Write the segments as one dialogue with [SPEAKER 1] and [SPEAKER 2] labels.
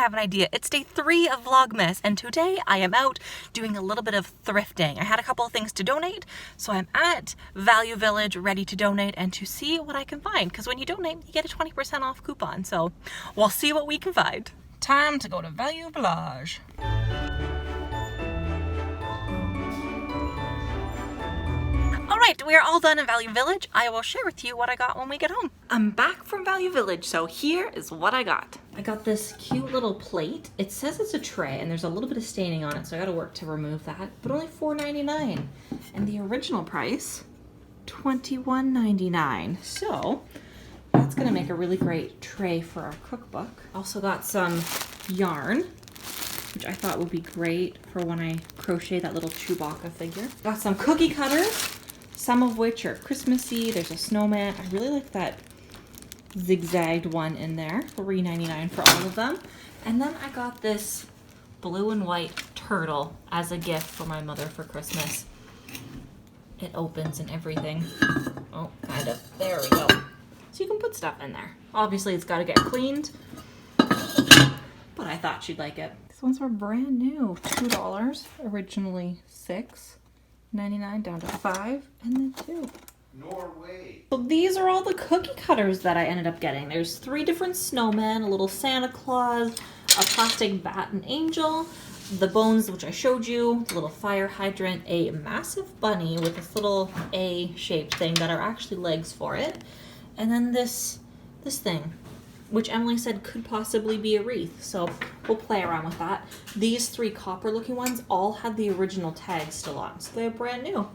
[SPEAKER 1] have an idea. It's day 3 of Vlogmas, and today I am out doing a little bit of thrifting. I had a couple of things to donate, so I'm at Value Village ready to donate and to see what I can find, because when you donate, you get a 20% off coupon, so we'll see what we can find. Time to go to Value Village. Alright, we are all done in Value Village. I will share with you what I got when we get home. I'm back from Value Village, so here is what I got. I got this cute little plate. It says it's a tray, and there's a little bit of staining on it, so I gotta work to remove that. But only $4.99. And the original price, $21.99. So, that's gonna make a really great tray for our cookbook. Also got some yarn, which I thought would be great for when I crochet that little Chewbacca figure. Got some cookie cutters, some of which are Christmassy. There's a snowman. I really like that zigzagged one in there. $3.99 for all of them. And then I got this blue and white turtle as a gift for my mother for Christmas. It opens and everything. Oh, kind of. There we go. So you can put stuff in there. Obviously, it's got to get cleaned, but I thought she'd like it. These ones were brand new. $2, originally $6.99 down to $5, and then $2.
[SPEAKER 2] Norway.
[SPEAKER 1] So these are all the cookie cutters that I ended up getting. There's 3 different snowmen, a little Santa Claus, a plastic bat and angel, the bones which I showed you, the little fire hydrant, a massive bunny with this little A-shaped thing that are actually legs for it, and then this thing, which Emily said could possibly be a wreath, so we'll play around with that. These 3 copper looking ones all had the original tags still on, so they're brand new.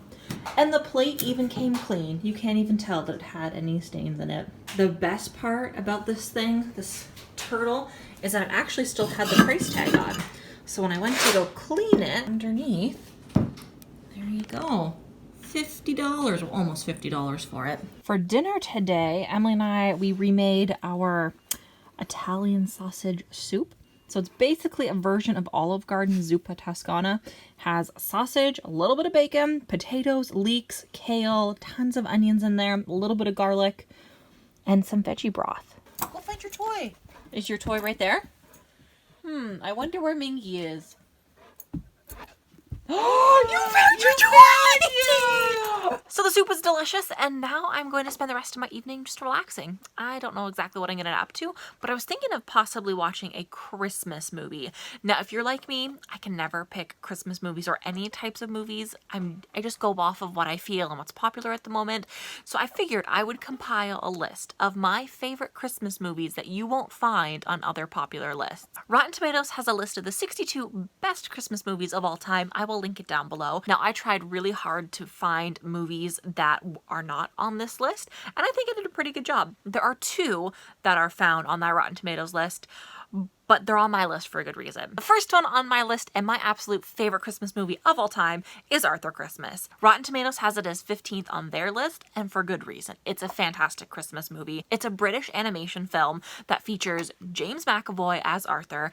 [SPEAKER 1] And the plate even came clean. You can't even tell that it had any stains in it. The best part about this thing, this turtle, is that it actually still had the price tag on. So when I went to go clean it underneath, there you go. $50, or almost $50 for it. For dinner today, Emily and we remade our Italian sausage soup. So it's basically a version of Olive Garden zuppa Toscana. Has sausage, a little bit of bacon, potatoes, leeks, kale, tons of onions in there, a little bit of garlic, and some veggie broth.
[SPEAKER 3] Go find your toy.
[SPEAKER 1] Is your toy right there?
[SPEAKER 3] I wonder where Mingy is.
[SPEAKER 1] Oh, you found your toy! So the soup was delicious, and now I'm going to spend the rest of my evening just relaxing. I don't know exactly what I'm going to get up to, but I was thinking of possibly watching a Christmas movie. Now, if you're like me, I can never pick Christmas movies or any types of movies. I just go off of what I feel and what's popular at the moment. So I figured I would compile a list of my favorite Christmas movies that you won't find on other popular lists. Rotten Tomatoes has a list of the 62 best Christmas movies of all time. I will link it down below. Now, I tried really hard to find movies that are not on this list, and I think I did a pretty good job. There are 2 that are found on that Rotten Tomatoes list, but they're on my list for a good reason. The first one on my list, and my absolute favorite Christmas movie of all time, is Arthur Christmas. Rotten Tomatoes has it as 15th on their list, and for good reason. It's a fantastic Christmas movie. It's a British animation film that features James McAvoy as Arthur,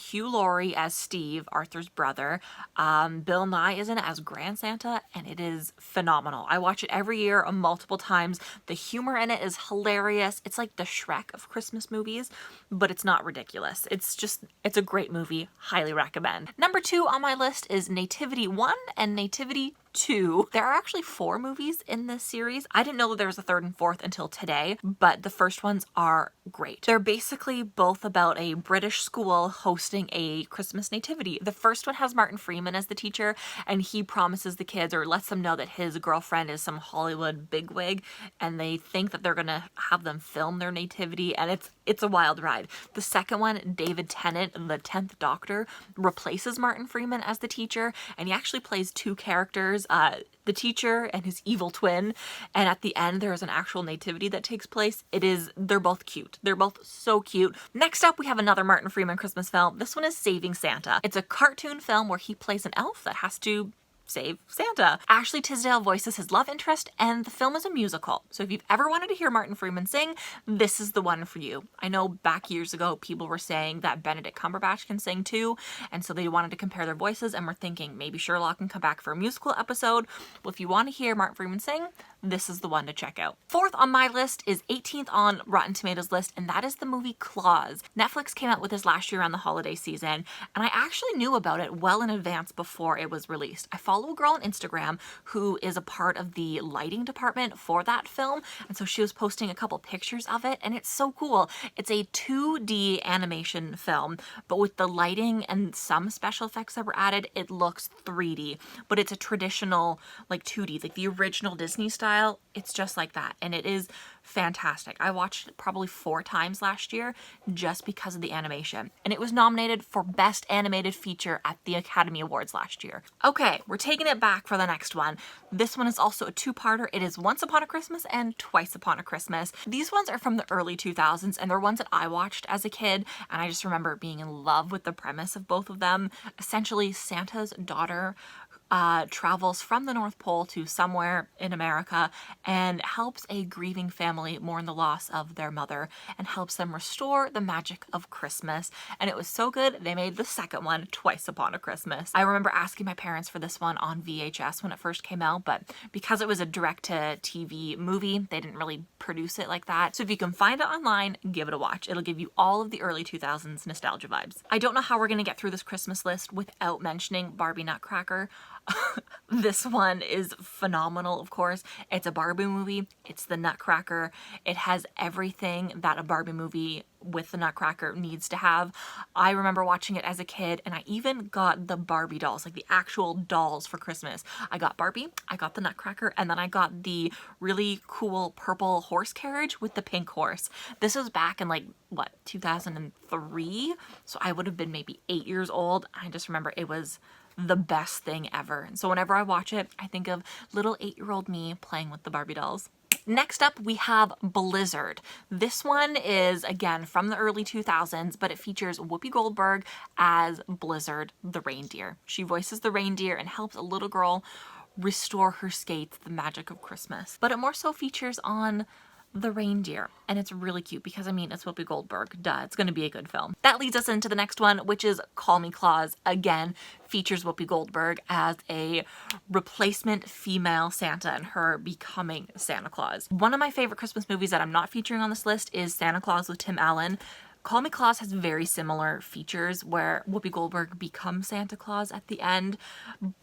[SPEAKER 1] Hugh Laurie as Steve, Arthur's brother, Bill Nye is in it as Grand Santa, and it is phenomenal. I watch it every year multiple times. The humor in it is hilarious. It's like the Shrek of Christmas movies, but it's not ridiculous. It's a great movie. Highly recommend. Number 2 on my list is Nativity 1 and Nativity 2. There are actually 4 movies in this series. I didn't know that there was a 3rd and 4th until today, but the first ones are great. They're basically both about a British school hosting a Christmas nativity. The first one has Martin Freeman as the teacher, and he promises the kids or lets them know that his girlfriend is some Hollywood bigwig, and they think that they're gonna have them film their nativity, and it's a wild ride. The second one, David Tennant, the 10th Doctor, replaces Martin Freeman as the teacher, and he actually plays 2 characters, the teacher and his evil twin, and at the end there is an actual nativity that takes place. They're both cute. They're both so cute. Next up, we have another Martin Freeman Christmas film. This one is Saving Santa. It's a cartoon film where he plays an elf that has to save Santa. Ashley Tisdale voices his love interest, and the film is a musical. So if you've ever wanted to hear Martin Freeman sing, this is the one for you. I know back years ago, people were saying that Benedict Cumberbatch can sing too, and so they wanted to compare their voices, and we're thinking maybe Sherlock can come back for a musical episode. Well, if you want to hear Martin Freeman sing, this is the one to check out. Fourth on my list is 18th on Rotten Tomatoes list, and that is the movie Claws. Netflix came out with this last year around the holiday season, and I actually knew about it well in advance before it was released. I follow a girl on Instagram who is a part of the lighting department for that film, and so she was posting a couple pictures of it, and it's so cool. It's a 2D animation film, but with the lighting and some special effects that were added, it looks 3D, but it's a traditional like 2D, like the original Disney style. It's just like that, and it is fantastic. I watched it probably 4 times last year just because of the animation, and it was nominated for Best Animated Feature at the Academy Awards last year. Okay, we're taking it back for the next one. This one is also a 2-parter. It is Once Upon a Christmas and Twice Upon a Christmas. These ones are from the early 2000s, and they're ones that I watched as a kid, and I just remember being in love with the premise of both of them. Essentially, Santa's daughter travels from the North Pole to somewhere in America and helps a grieving family mourn the loss of their mother and helps them restore the magic of Christmas. And it was so good, they made the second one, Twice Upon a Christmas. I remember asking my parents for this one on VHS when it first came out, but because it was a direct-to-TV movie, they didn't really produce it like that. So if you can find it online, give it a watch. It'll give you all of the early 2000s nostalgia vibes. I don't know how we're gonna get through this Christmas list without mentioning Barbie Nutcracker. This one is phenomenal, of course. It's a Barbie movie. It's the Nutcracker. It has everything that a Barbie movie with the Nutcracker needs to have. I remember watching it as a kid, and I even got the Barbie dolls, like the actual dolls for Christmas. I got Barbie, I got the Nutcracker, and then I got the really cool purple horse carriage with the pink horse. This was back in like, what, 2003? So I would have been maybe 8 years old. I just remember it was the best thing ever. And so whenever I watch it, I think of little 8-year-old me playing with the Barbie dolls. Next up, we have Blizzard. This one is, again, from the early 2000s, but it features Whoopi Goldberg as Blizzard the reindeer. She voices the reindeer and helps a little girl restore her skates, the magic of Christmas. But it more so features on the reindeer, and it's really cute because, I mean, it's Whoopi Goldberg. Duh, it's gonna be a good film. That leads us into the next one, which is Call Me Claus. Again, features Whoopi Goldberg as a replacement female Santa and her becoming Santa Claus. One of my favorite Christmas movies that I'm not featuring on this list is Santa Claus with Tim Allen. Call Me Claus has very similar features where Whoopi Goldberg becomes Santa Claus at the end,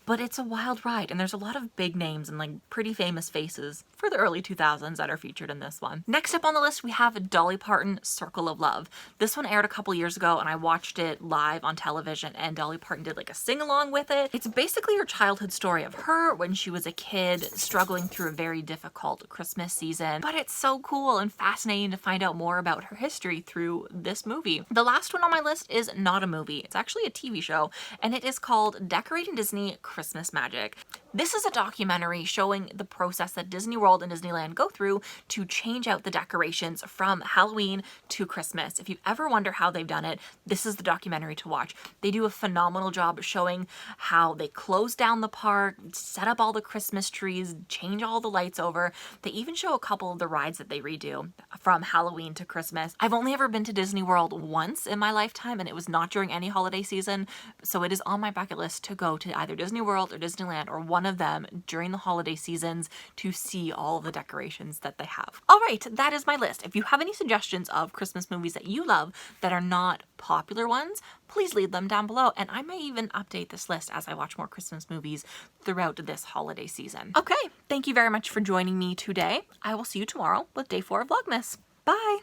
[SPEAKER 1] but it's a wild ride, and there's a lot of big names and like pretty famous faces for the early 2000s that are featured in this one. Next up on the list, we have Dolly Parton, Circle of Love. This one aired a couple years ago, and I watched it live on television, and Dolly Parton did like a sing-along with it. It's basically her childhood story of her when she was a kid struggling through a very difficult Christmas season, but it's so cool and fascinating to find out more about her history through this movie. The last one on my list is not a movie. It's actually a TV show, and it is called Decorating Disney Christmas Magic. This is a documentary showing the process that Disney World and Disneyland go through to change out the decorations from Halloween to Christmas. If you ever wonder how they've done it, this is the documentary to watch. They do a phenomenal job showing how they close down the park, set up all the Christmas trees, change all the lights over. They even show a couple of the rides that they redo from Halloween to Christmas. I've only ever been to Disney World once in my lifetime, and it was not during any holiday season, so it is on my bucket list to go to either Disney World or Disneyland or one of them during the holiday seasons to see all the decorations that they have. All right, that is my list. If you have any suggestions of Christmas movies that you love that are not popular ones, please leave them down below, and I may even update this list as I watch more Christmas movies throughout this holiday season. Okay, thank you very much for joining me today. I will see you tomorrow with day 4 of Vlogmas. Bye!